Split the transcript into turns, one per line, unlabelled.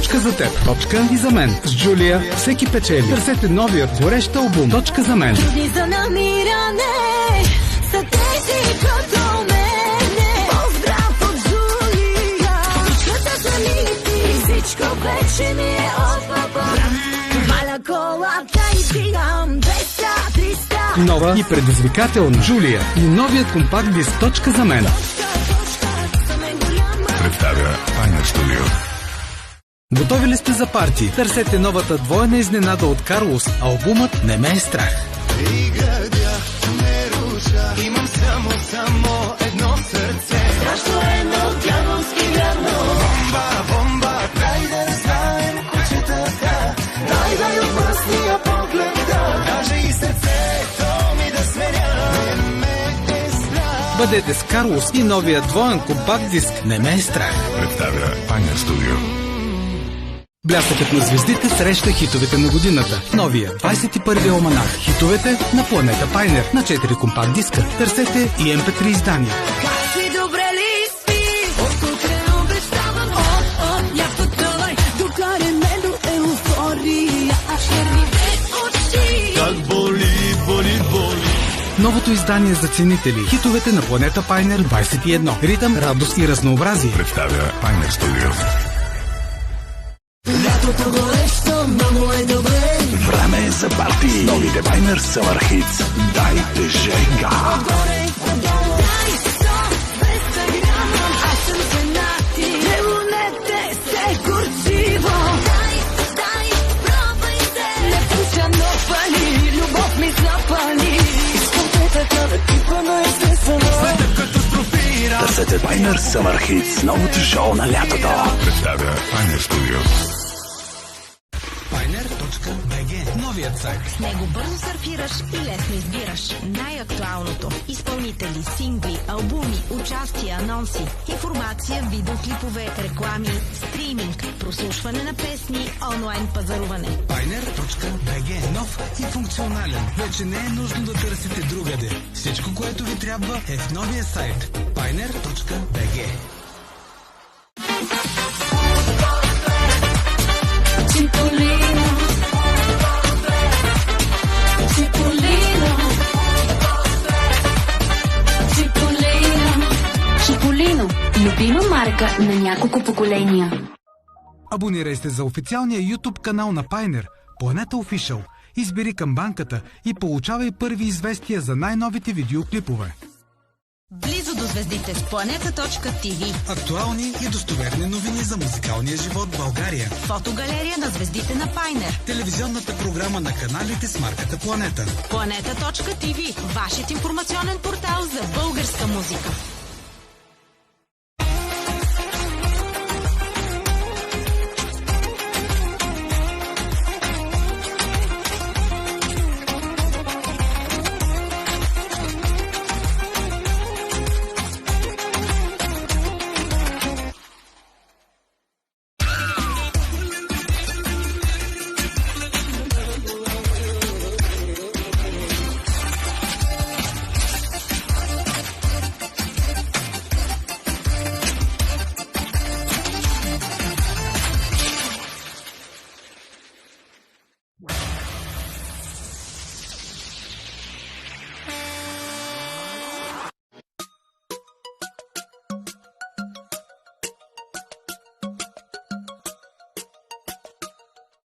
Точка за теб. Точка и за мен. С Джулия всеки печели. Търсете новият горещ албум. Точка за мен.
Трудни за намиране са тези като мене. Поздрав от Джулия. Точката за мити. Всичко вече ми е от папа. Валя колата и дигам 200-300.
Нова и предизвикателна Джулия и новият компакт диск Точка за мен.
Представя Пайнер Студио.
Готови ли сте за парти? Търсете новата двойна изненада от Карлос. Албумът Не ме е страх.
Имам само едно сърце. Страшно едно дяволски вярно. Бомба, дай да знаем кучетата. Дай опасния поглед, даже и сърцето ми да сменя. Не ме е страх.
Бъдете с Карлос и новия двоен компакт диск Не ме е страх.
Представя Пайнер Студио.
Блясъкът на звездите среща хитовете на годината. Новия 21-ви алманах. Хитовете на планета Пайнер на 4 компакт диска. Търсете и MP3 издания.
Как си добре ли спи? От утре обещавам. Лятото давай, докарай ме до еуфория. Черните очи.
Как боли.
Новото издание за ценители. Хитовете на планета Пайнер 21. Ритъм, радост и разнообразие.
Представя Пайнер Студио.
Лятото горещо, много е добре.
Време е за парти. Новите Пайнер Summer Hits. Дайте женга.
Дай 100-200 грама. Аз съм женати. Не лунете се горчиво. Дай, пробвай се. Не пуша, но пали. Любов ми запали. Искам петъка да типа на естествено.
След катастрофира.
Търсете Пайнер Summer Hits. Новото шоу на лятото. Представя Пайнер Студио.
Пайнер.bg. Новият сайт.
С него бързо сърфираш и лесно избираш най-актуалното. Изпълнители, сингли, албуми, участия, анонси, информация, видеоклипове, реклами, стриминг, прослушване на песни, онлайн пазаруване.
Пайнер.bg. Нов и функционален. Вече не е нужно да търсите другаде. Всичко, което ви трябва е в новия сайт. Пайнер.bg.
Чиполино. Любима марка на няколко поколения.
Абонирай се за официалния YouTube канал на Пайнер, Планета Official. Избери камбанката и получавай първи известия за най-новите видеоклипове.
Близо до звездите с planeta.tv.
Актуални и достоверни новини за музикалния живот в България.
Фотогалерия на звездите на Пайнер.
Телевизионната програма на каналите с марката Планета.
Planeta.tv. Вашият информационен портал за българска музика.